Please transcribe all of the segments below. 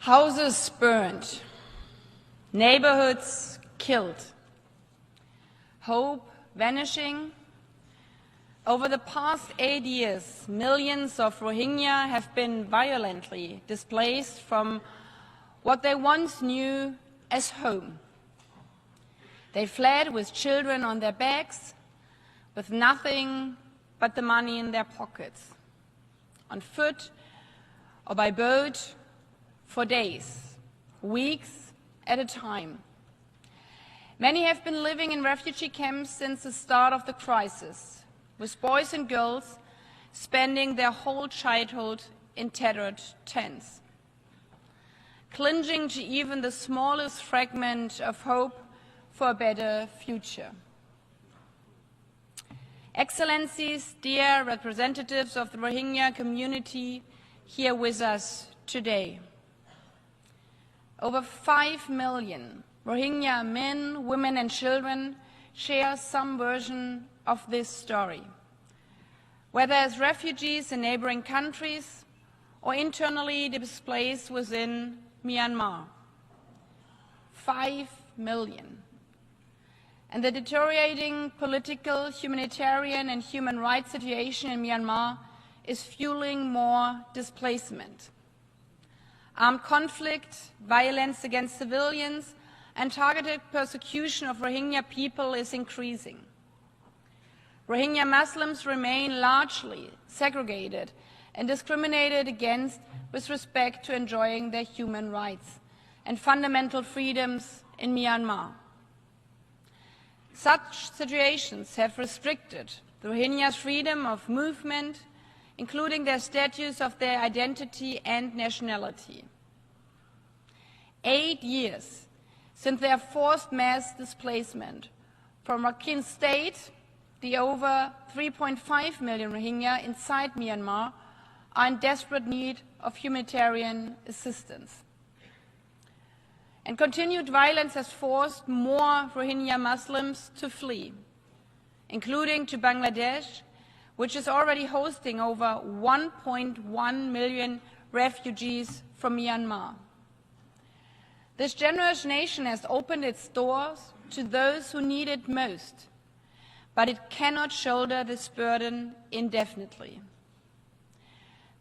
Houses burned, neighborhoods killed, hope vanishing. Over the past 8 years, millions of Rohingya have been violently displaced from what they once knew as home. They fled with children on their backs, with nothing but the money in their pockets, on foot or by boat, for days, weeks at a time. Many have been living in refugee camps since the start of the crisis, with boys and girls spending their whole childhood in tattered tents, clinging to even the smallest fragment of hope for a better future. Excellencies, dear representatives of the Rohingya community here with us today, over 5 million Rohingya men, women and children share some version of this story, whether as refugees in neighboring countries or internally displaced within Myanmar. 5 million. And the deteriorating political, humanitarian and human rights situation in Myanmar is fueling more displacement. Armed conflict, violence against civilians, and targeted persecution of Rohingya people is increasing. Rohingya Muslims remain largely segregated and discriminated against with respect to enjoying their human rights and fundamental freedoms in Myanmar. Such situations have restricted the Rohingyas' freedom of movement, including their status of their identity and nationality. 8 years since their forced mass displacement from Rakhine State, the over 3.5 million Rohingya inside Myanmar are in desperate need of humanitarian assistance. And continued violence has forced more Rohingya Muslims to flee, including to Bangladesh, which is already hosting over 1.1 million refugees from Myanmar. This generous nation has opened its doors to those who need it most, but it cannot shoulder this burden indefinitely.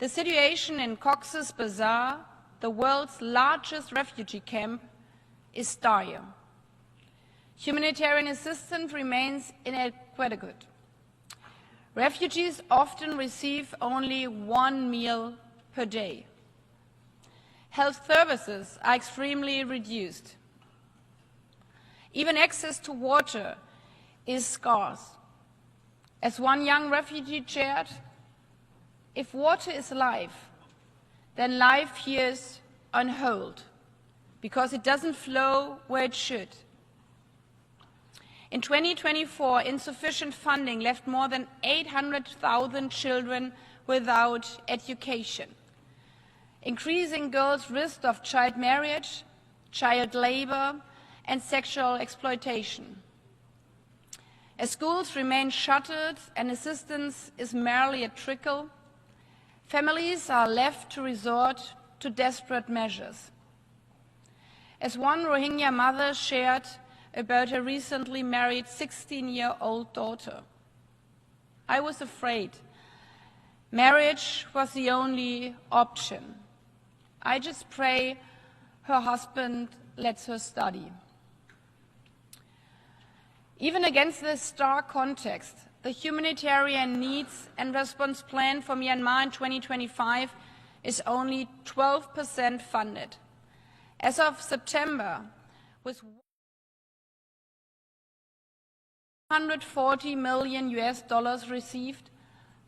The situation in Cox's Bazar, the world's largest refugee camp, is dire. Humanitarian assistance remains inadequate. Refugees often receive only 1 meal per day. Health services are extremely reduced. Even access to water is scarce. As one young refugee shared, if water is life, then life here is on hold because it doesn't flow where it should. In 2024, insufficient funding left more than 800,000 children without education, increasing girls' risk of child marriage, child labor, and sexual exploitation. As schools remain shuttered and assistance is merely a trickle, families are left to resort to desperate measures. As one Rohingya mother shared about her recently married 16-year-old daughter, "I was afraid. Marriage was the only option. I just pray her husband lets her study." Even against this stark context, the humanitarian needs and response plan for Myanmar in 2025 is only 12% funded. As of September, with $140 million received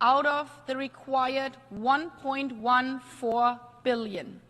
out of the required $1.14 billion.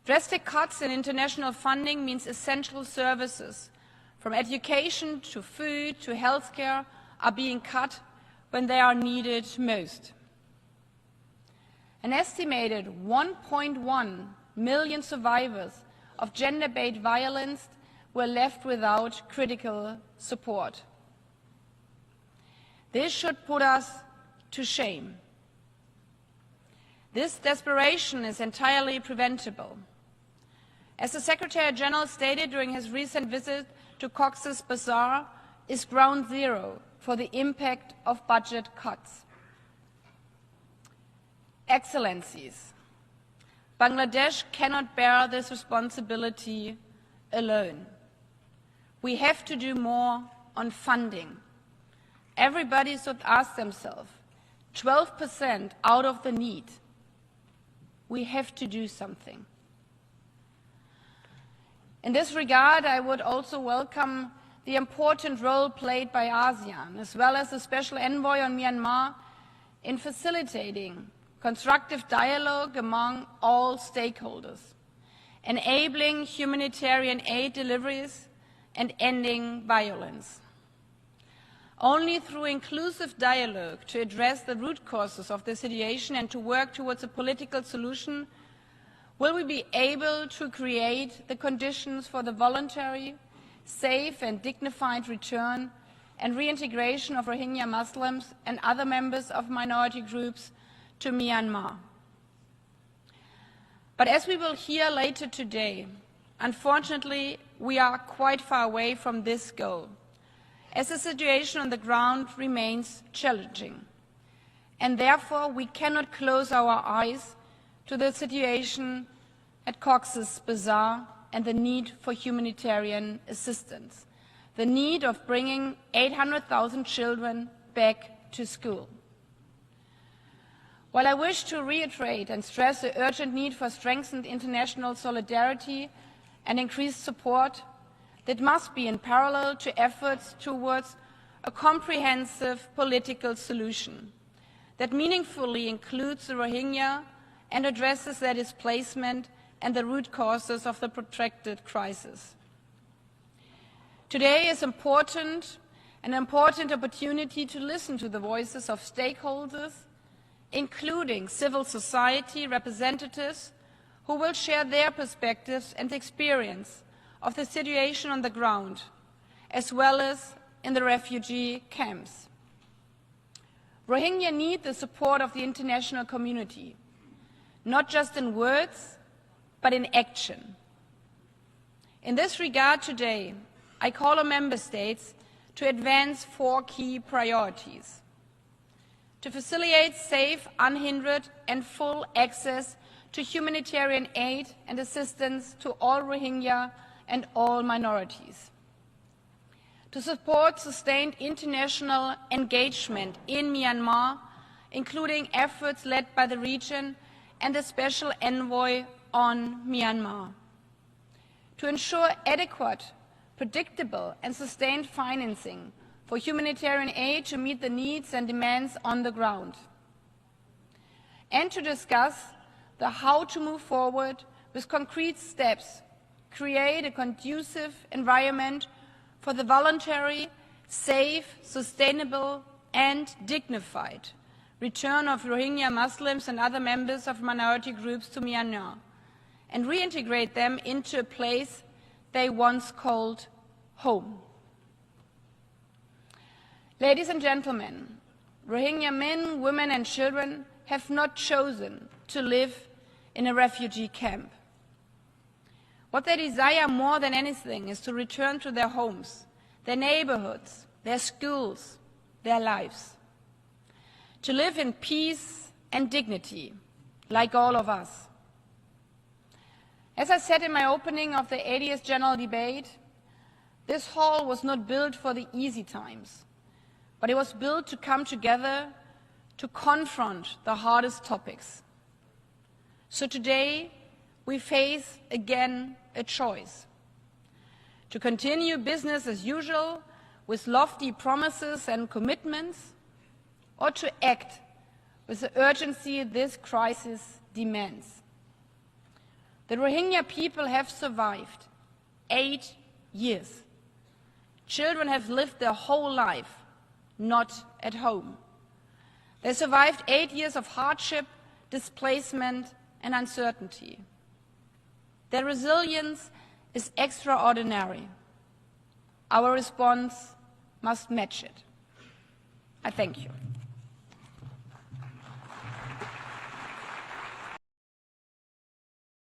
Drastic cuts in international funding means essential services, from education to food to healthcare, are being cut when they are needed most. An estimated 1.1 million survivors of gender-based violence were left without critical support. This should put us to shame. This desperation is entirely preventable. As the Secretary General stated during his recent visit to Cox's Bazar, is ground zero for the impact of budget cuts. Excellencies, Bangladesh cannot bear this responsibility alone. We have to do more on funding. Everybody should ask themselves, 12% out of the need. We have to do something. In this regard, I would also welcome the important role played by ASEAN, as well as the Special Envoy on Myanmar, in facilitating constructive dialogue among all stakeholders, enabling humanitarian aid deliveries and ending violence. Only through inclusive dialogue to address the root causes of the situation and to work towards a political solution will we be able to create the conditions for the voluntary, safe and dignified return and reintegration of Rohingya Muslims and other members of minority groups to Myanmar. But as we will hear later today, unfortunately, we are quite far away from this goal, as the situation on the ground remains challenging. And therefore, we cannot close our eyes to the situation at Cox's Bazar and the need for humanitarian assistance, the need of bringing 800,000 children back to school. While I wish to reiterate and stress the urgent need for strengthened international solidarity and increased support, that must be in parallel to efforts towards a comprehensive political solution that meaningfully includes the Rohingya and addresses their displacement and the root causes of the protracted crisis. Today is an important opportunity to listen to the voices of stakeholders, including civil society representatives who will share their perspectives and experience of the situation on the ground, as well as in the refugee camps. Rohingya need the support of the international community, not just in words, but in action. In this regard today, I call on Member States to advance 4 key priorities: to facilitate safe, unhindered and full access to humanitarian aid and assistance to all Rohingya and all minorities, to support sustained international engagement in Myanmar, including efforts led by the region and the Special Envoy on Myanmar, to ensure adequate, predictable and sustained financing for humanitarian aid to meet the needs and demands on the ground, and to discuss the how to move forward with concrete steps, create a conducive environment for the voluntary, safe, sustainable and dignified return of Rohingya Muslims and other members of minority groups to Myanmar, and reintegrate them into a place they once called home. Ladies and gentlemen, Rohingya men, women and children have not chosen to live in a refugee camp. What they desire more than anything is to return to their homes, their neighborhoods, their schools, their lives. To live in peace and dignity, like all of us. As I said in my opening of the 80th General Debate, this hall was not built for the easy times, but it was built to come together to confront the hardest topics. So today, we face again a choice: to continue business as usual with lofty promises and commitments, or to act with the urgency this crisis demands. The Rohingya people have survived 8 years. Children have lived their whole life not at home. They survived 8 years of hardship, displacement and uncertainty. Their resilience is extraordinary. Our response must match it. I thank you.